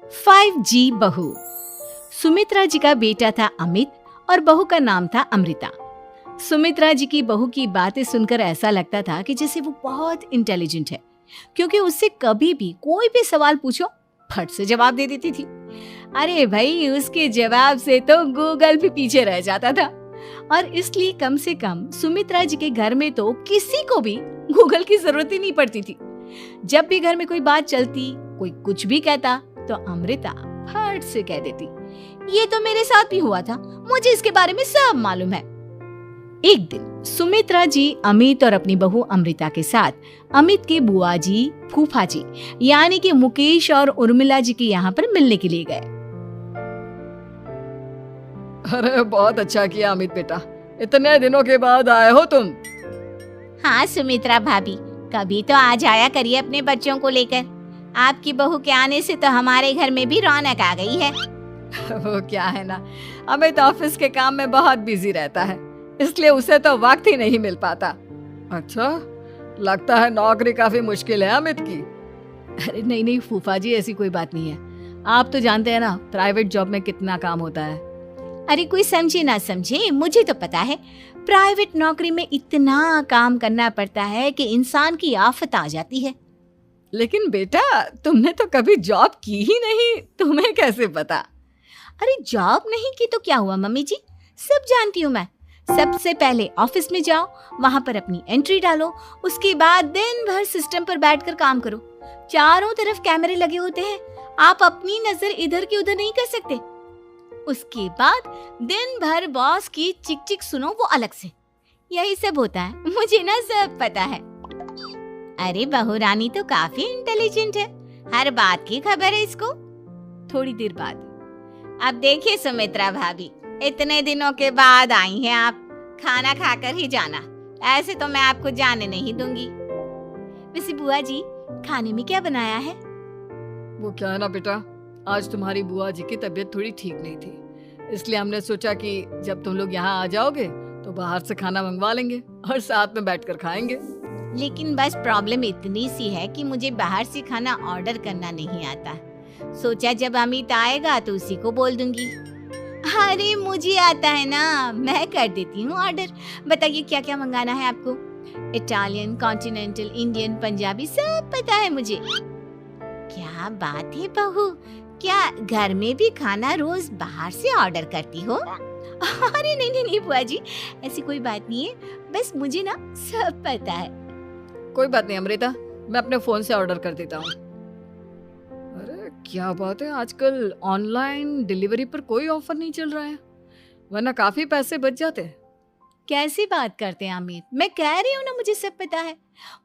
5G बहू। सुमित्रा जी का बेटा था अमित और बहू का नाम था अमृता। सुमित्रा जी की बहू की बातें सुनकर ऐसा लगता था कि जैसे वो बहुत इंटेलिजेंट है, क्योंकि उससे कभी भी कोई भी सवाल पूछो फट से जवाब दे देती थी। अरे भाई, उसके जवाब से तो गूगल भी पीछे रह जाता था। और इसलिए कम से कम सुमित्रा जी के घर में तो किसी को भी गूगल की जरूरत ही नहीं पड़ती थी। जब भी घर में कोई बात चलती, कोई कुछ भी कहता, तो अमृता फट से कह देती, ये तो मेरे साथ भी हुआ था, मुझे इसके बारे में सब मालूम है। एक दिन सुमित्रा जी अमित और अपनी बहू अमृता के साथ अमित के बुआ जी, फूफा जी यानी कि मुकेश और उर्मिला जी के यहाँ पर मिलने के लिए गए। अरे बहुत अच्छा किया अमित बेटा, इतने दिनों के बाद आए हो तुम। हाँ सुमित्रा भाभी, कभी तो आ जाया करिए अपने बच्चों को लेकर। आपकी बहू के आने से तो हमारे घर में भी रौनक आ गई है। वो क्या है ना, अमित ऑफिस के काम में बहुत बिजी रहता है, इसलिए उसे तो वक्त ही नहीं मिल पाता। अच्छा, लगता है नौकरी काफी मुश्किल है अमित की। अरे नहीं नहीं फूफा जी, ऐसी कोई बात नहीं है। आप तो जानते हैं ना प्राइवेट जॉब में कितना काम होता है। अरे कोई समझे ना समझे, मुझे तो पता है प्राइवेट नौकरी में इतना काम करना पड़ता है कि इंसान की आफत आ जाती है। लेकिन बेटा, तुमने तो कभी जॉब की ही नहीं, तुम्हें कैसे पता? अरे जॉब नहीं की तो क्या हुआ मम्मी जी, सब जानती हूँ मैं। सबसे पहले ऑफिस में जाओ, वहां पर अपनी एंट्री डालो, उसके बाद दिन भर सिस्टम पर बैठकर काम करो। चारों तरफ कैमरे लगे होते हैं, आप अपनी नजर इधर की उधर नहीं कर सकते। उसके बाद दिन भर बॉस की चिक चिक सुनो, वो अलग से। यही सब होता है, मुझे ना सब पता है। अरे बहू रानी तो काफी इंटेलिजेंट है, हर बात की खबर है इसको। थोड़ी देर बाद, अब देखिए सुमित्रा भाभी, इतने दिनों के बाद आई हैं आप, खाना खाकर ही जाना, ऐसे तो मैं आपको जाने नहीं दूंगी। वैसे बुआ जी, खाने में क्या बनाया है? वो क्या है ना बेटा, आज तुम्हारी बुआ जी की तबीयत थोड़ी ठीक नहीं थी, इसलिए हमने सोचा कि जब तुम लोग यहाँ आ जाओगे तो बाहर से खाना मंगवा लेंगे और साथ में बैठकर खाएंगे। लेकिन बस प्रॉब्लम इतनी सी है कि मुझे बाहर से खाना ऑर्डर करना नहीं आता। सोचा जब अमित आएगा तो उसी को बोल दूंगी। अरे मुझे आता है ना, मैं कर देती हूँ ऑर्डर। बताइए क्या क्या मंगाना है आपको? इटालियन, कॉन्टिनेंटल, इंडियन, पंजाबी, सब पता है मुझे। क्या बात है बहू, क्या घर में भी खाना रोज बाहर से ऑर्डर करती हो? अरे नहीं नहीं नहीं बुआ जी, ऐसी कोई बात नहीं है, बस मुझे ना सब पता है। कोई बात नहीं अमृता, मैं अपने फोन से ऑर्डर कर देता हूँ। अरे क्या बात है, आजकल ऑनलाइन डिलीवरी पर कोई ऑफर नहीं चल रहा है, वरना काफी पैसे बच जाते हैं। कैसी बात करते हैं अमित, मैं कह रही हूँ ना मुझे सब पता है।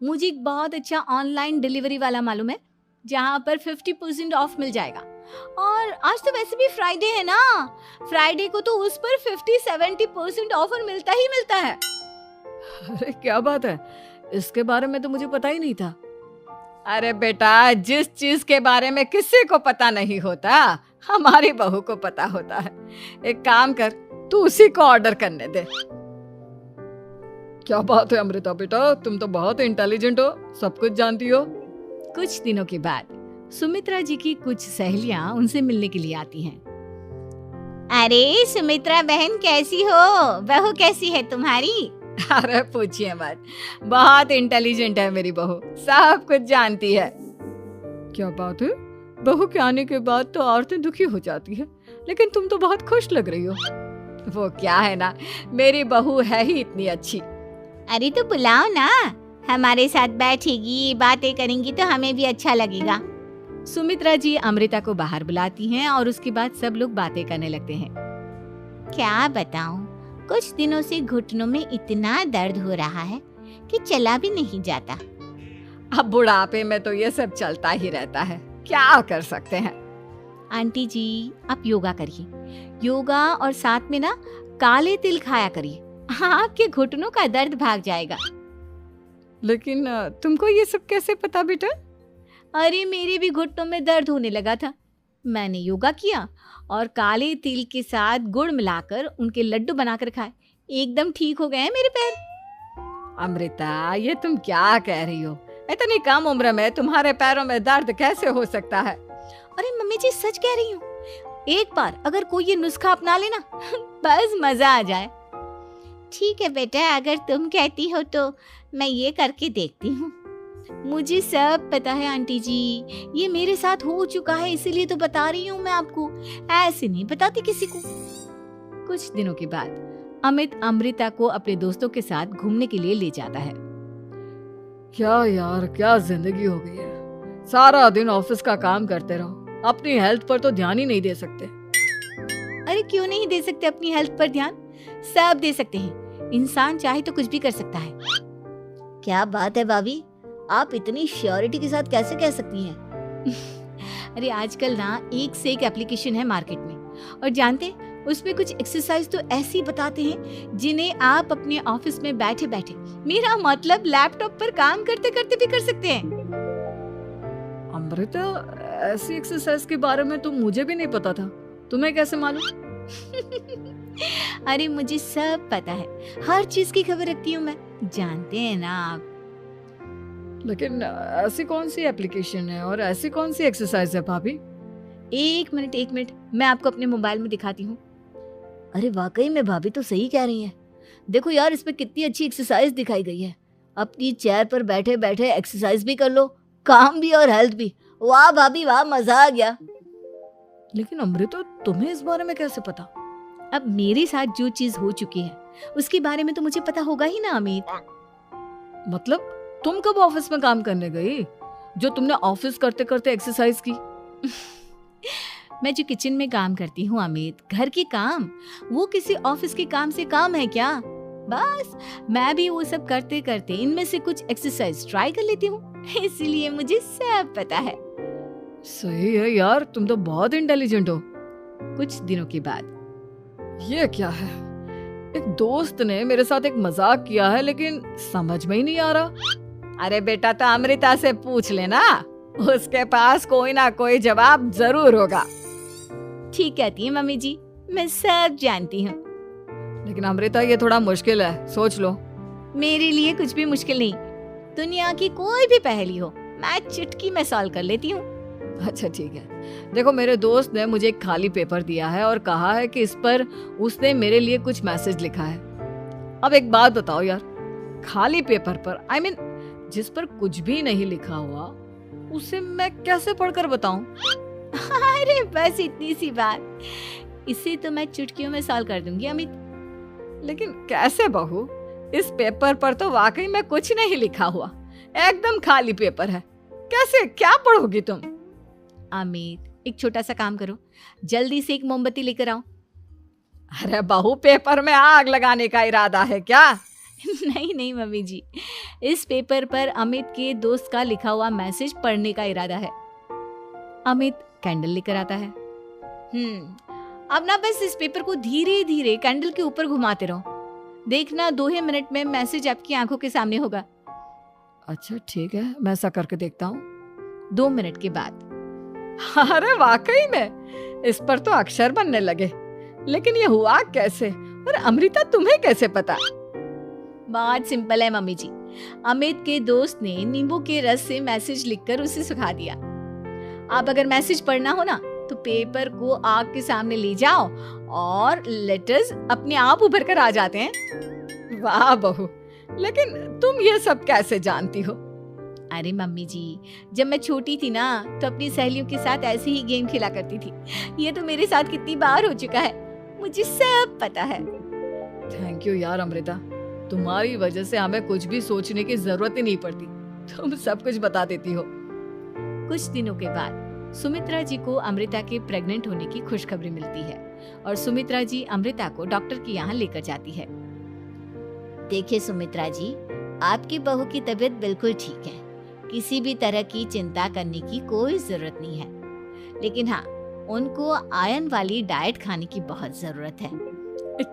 मुझे एक बहुत अच्छा ऑनलाइन डिलीवरी वाला मालूम है, जहाँ पर 50% ऑफ मिल जाएगा। और आज तो वैसे भी फ्राइडे है ना, फ्राइडे को तो उस पर 50-70% ऑफर मिलता ही मिलता है। अरे क्या बात है, इसके बारे में तो मुझे पता ही नहीं था। अरे बेटा, जिस चीज के बारे में किसी को पता नहीं होता, हमारी बहू को पता होता है। एक काम कर, तू उसी को ऑर्डर करने दे। क्या बात है अमृता बेटा, तुम तो बहुत इंटेलिजेंट हो, सब कुछ जानती हो। कुछ दिनों के बाद सुमित्रा जी की कुछ सहेलियां उनसे मिलने के लिए आती हैं। अरे सुमित्रा बहन कैसी हो, बहू कैसी है तुम्हारी? अरे पूछिए मत, बहुत इंटेलिजेंट है मेरी बहू, सब कुछ जानती है। क्या बात है, बहू के आने के बाद तो औरतें दुखी हो जाती है, लेकिन तुम तो बहुत खुश लग रही हो। वो क्या है ना, मेरी बहू है ही इतनी अच्छी। अरे तो बुलाओ ना, हमारे साथ बैठेगी, बातें करेंगी तो हमें भी अच्छा लगेगा। सुमित्रा जी अमृता को बाहर बुलाती हैं और उसके बाद सब लोग बातें करने लगते हैं। क्या बताऊं, कुछ दिनों से घुटनों में इतना दर्द हो रहा है कि चला भी नहीं जाता। अब बुढ़ापे में तो ये सब चलता ही रहता है, क्या कर सकते हैं। आंटी जी, आप योगा करिए, योगा और साथ में ना काले तिल खाया करिए, आपके घुटनों का दर्द भाग जाएगा। लेकिन तुमको ये सब कैसे पता बेटा? अरे मेरे भी घुटनों में दर्द होने लगा था, मैंने योगा किया और काले तिल के साथ गुड़ मिलाकर उनके लड्डू बनाकर खाए, एकदम ठीक हो गए हैं मेरे पैर। अमृता, ये तुम क्या कह रही हो? इतनी कम उम्र में तुम्हारे पैरों में दर्द कैसे हो सकता है? अरे मम्मी जी सच कह रही हूँ, एक बार अगर कोई ये नुस्खा अपना लेना बस मजा आ जाए। ठीक है बेटा, अगर तुम कहती हो तो मैं ये करके देखती हूँ। मुझे सब पता है आंटी जी, ये मेरे साथ हो चुका है, इसीलिए तो बता रही हूँ मैं आपको, ऐसे नहीं बताती किसी को। कुछ दिनों के बाद अमित अमृता को अपने दोस्तों के साथ घूमने के लिए ले जाता है। क्या यार, क्या जिंदगी हो गई है। सारा दिन ऑफिस का काम करते रहो, अपनी हेल्थ पर तो ध्यान ही नहीं दे सकते। अरे क्यों नहीं दे सकते अपनी हेल्थ पर ध्यान, सब दे सकते हैं। इंसान चाहे तो कुछ भी कर सकता है। क्या बात है भाभी, आप इतनी श्योरिटी के साथ कैसे कह सकती हैं? अरे आजकल ना एक से एक एप्लीकेशन है मार्केट में, और जानते उसमें कुछ एक्सरसाइज तो ऐसी बताते हैं जिन्हें आप अपने ऑफिस में बैठे बैठे, मेरा मतलब लैपटॉप पर काम करते करते भी कर सकते हैं। अमृता, ऐसी एक्सरसाइज के बारे में तो मुझे भी नहीं पता था, तुम्हें कैसे मालूम? अरे मुझे सब पता है, हर चीज की खबर रखती हूँ मैं, जानते हैं ना आप। लेकिन ऐसी कौन सी एप्लीकेशन है और ऐसी कौन सी एक्सरसाइज है भाभी? एक मिनट, मैं आपको अपने मोबाइल में दिखाती हूँ। अरे वाकई में भाभी तो सही कह रही हैं। देखो यार, इसमें कितनी अच्छी एक्सरसाइज दिखाई गई है। अपनी चेयर पर बैठे बैठे एक्सरसाइज भी कर लो, काम भी और हेल्थ भी। वाह भाभी वाह, मजा आ गया। लेकिन अमृता, तुम्हें इस बारे में कैसे पता? अब मेरे साथ जो चीज हो चुकी है उसके बारे में तो मुझे पता होगा ही ना अमित। मतलब तुम कब ऑफिस में काम करने गई जो तुमने ऑफिस करते करते एक्सरसाइज की? मैं जो किचन में काम करती हूँ अमित, घर के काम, वो किसी ऑफिस के काम से काम है क्या? बस मैं भी वो सब करते करते इनमें से कुछ एक्सरसाइज ट्राई कर लेती हूँ, इसीलिए मुझे सब पता है। सही है यार, तुम तो बहुत इंटेलिजेंट हो। कुछ दिनों के बाद ये क्या है, एक दोस्त ने मेरे साथ एक मजाक किया है लेकिन समझ में ही नहीं आ रहा। अरे बेटा, तो अमृता से पूछ लेना, उसके पास कोई ना कोई जवाब जरूर होगा। ठीक कहती है मम्मी जी, मैं सब जानती हूँ। लेकिन अमृता, ये थोड़ा मुश्किल है, सोच लो। मेरे लिए कुछ भी मुश्किल नहीं, दुनिया की कोई भी पहेली हो मैं चुटकी में सॉल्व कर लेती हूँ। अच्छा ठीक है, देखो मेरे दोस्त ने मुझे एक खाली पेपर दिया है और कहा है कि इस पर उसने मेरे लिए कुछ मैसेज लिखा है। अब एक बात बताओ यार, खाली पेपर पर, I mean, जिस पर कुछ भी नहीं लिखा हुआ, उसे मैं कैसे पढ़कर बताऊं? अरे बस इतनी सी बात, इसे तो मैं चुटकियों में सॉल्व कर दूंगी अमित। लेकिन कैसे बहू, इस पेपर पर तो वाकई में कुछ नहीं लिखा हुआ, एकदम खाली पेपर है, कैसे, क्या पढ़ोगी तुम? अमित, एक छोटा सा काम करो, जल्दी से एक मोमबत्ती लेकर आओ। अरे बहू, पेपर में आग लगाने का इरादा है क्या? नहीं मम्मी जी, इस पेपर पर अमित के दोस्त का लिखा हुआ मैसेज पढ़ने का इरादा है। अमित कैंडल लेकर आता है। अब ना बस इस पेपर को धीरे धीरे कैंडल के ऊपर घुमाते रहो, देखना 2 ही मिनट में मैसेज आपकी आंखों के सामने होगा। अच्छा ठीक है, मैं ऐसा करके देखता हूँ। 2 मिनट के बाद, अरे वाकई में इस पर तो अक्षर बनने लगे, लेकिन ये हुआ कैसे? और अमृता, तुम्हें कैसे पता? बहुत सिंपल है मम्मी जी, अमित के दोस्त ने नींबू के रस से मैसेज लिखकर उसे सुखा दिया। आप अगर मैसेज पढ़ना हो ना तो पेपर को आग के सामने ले जाओ और लेटर्स अपने आप उभर कर आ जाते हैं। वाह बहू, लेकिन तुम ये सब कैसे जानती हो? अरे मम्मी जी, जब मैं छोटी थी ना तो अपनी सहेलियों के साथ ऐसे ही गेम खेला करती थी। ये तो मेरे साथ कितनी बार हो चुका है, मुझे सब पता है। थैंक यू यार अमृता, तुम्हारी वजह से हमें कुछ भी सोचने की जरूरत ही नहीं पड़ती, तुम सब कुछ बता देती हो। कुछ दिनों के बाद सुमित्रा जी को अमृता के प्रेग्नेंट होने की खुशखबरी मिलती है और सुमित्रा जी अमृता को डॉक्टर के यहाँ लेकर जाती है। देखिए सुमित्रा जी, आपकी बहू की तबीयत बिल्कुल ठीक है, किसी भी तरह की चिंता करने की कोई जरूरत नहीं है, लेकिन हाँ, उनको आयरन वाली डाइट खाने की बहुत जरूरत है।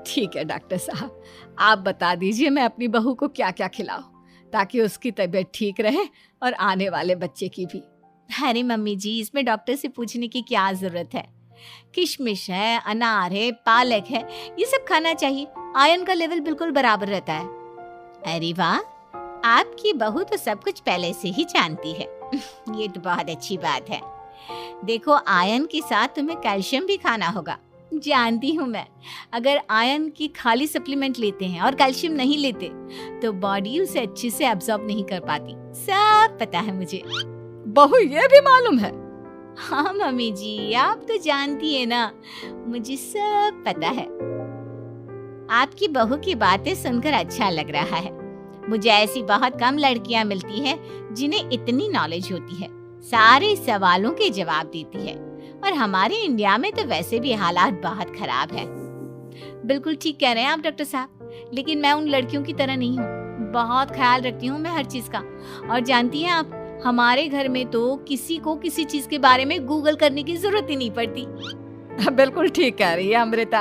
ठीक है डॉक्टर साहब, आप बता दीजिए मैं अपनी बहू को क्या क्या खिलाऊं ताकि उसकी तबीयत ठीक रहे और आने वाले बच्चे की भी। अरे मम्मी जी, इसमें डॉक्टर से पूछने की क्या जरूरत है, किशमिश है, अनार है, पालक है, ये सब खाना चाहिए, आयरन का लेवल बिल्कुल बराबर रहता है। अरे वाह, आपकी बहू तो सब कुछ पहले से ही जानती है। ये तो बहुत अच्छी बात है। देखो, आयरन के साथ तुम्हें कैल्शियम भी खाना होगा। जानती हूँ मैं, अगर आयरन की खाली सप्लीमेंट लेते हैं और कैल्शियम नहीं लेते तो बॉडी उसे अच्छे से एब्जॉर्ब नहीं कर पाती। सब पता है मुझे। बहू ये भी मालूम है? हाँ मम्मी जी, आप तो जानती है ना, मुझे सब पता है। आपकी बहू की बातें सुनकर अच्छा लग रहा है। मुझे ऐसी बहुत कम लड़कियां मिलती हैं जिन्हें इतनी नॉलेज होती है, सारे सवालों के जवाब देती है। और हमारे इंडिया में तो वैसे भी हालात बहुत खराब है। बिल्कुल ठीक कह रहे हैं आप डॉक्टर साहब, लेकिन मैं उन लड़कियों की तरह नहीं हूँ। बहुत ख्याल रखती हूँ मैं हर चीज का। और जानती हैं आप, हमारे घर में तो किसी को किसी चीज के बारे में गूगल करने की जरूरत ही नहीं पड़ती। बिल्कुल ठीक कह रही है अमृता।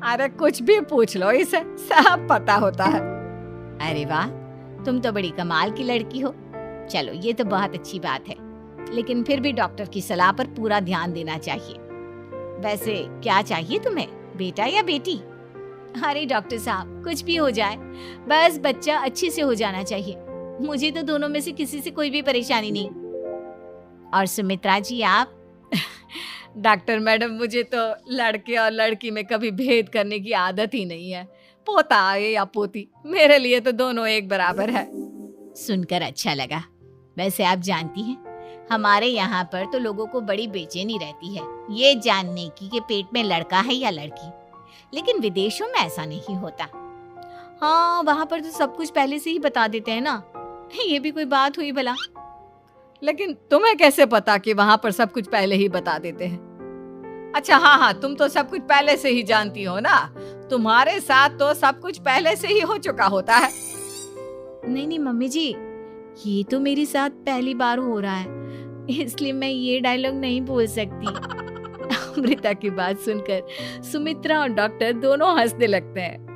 अरे कुछ भी पूछ लो, इसे सब पता होता है। अरे वाह, तुम तो बड़ी कमाल की लड़की हो। चलो, ये तो बहुत अच्छी बात है, लेकिन फिर भी डॉक्टर की सलाह पर पूरा ध्यान देना चाहिए। वैसे क्या चाहिए तुम्हें, बेटा या बेटी? अरे डॉक्टर साहब, कुछ भी हो जाए, बस बच्चा अच्छे से हो जाना चाहिए। मुझे तो दोनों में से किसी से कोई भी परेशानी नहीं। और सुमित्रा जी, आप? डॉक्टर मैडम, मुझे तो लड़के और लड़की में कभी भेद करने की आदत ही नहीं है। पोता आए या पोती, मेरे लिए तो दोनों एक बराबर है। सुनकर अच्छा लगा। वैसे आप जानती हैं, हमारे यहाँ पर तो लोगों को बड़ी बेचैनी रहती है ये जानने की कि पेट में लड़का है या लड़की, लेकिन विदेशों में ऐसा नहीं होता। हाँ, वहाँ पर तो सब कुछ पहले से ही बता देते हैं ना। ये भी कोई बात हुई भला? लेकिन तुम्हें कैसे पता कि वहां पर सब कुछ पहले ही बता देते हैं? अच्छा हाँ, तुम तो सब कुछ पहले से ही जानती हो ना। तुम्हारे साथ तो सब कुछ पहले से ही हो चुका होता है। नहीं मम्मी जी, ये तो मेरे साथ पहली बार हो रहा है, इसलिए मैं ये डायलॉग नहीं बोल सकती। अमृता की बात सुनकर सुमित्रा और डॉक्टर दोनों हंसने लगते हैं।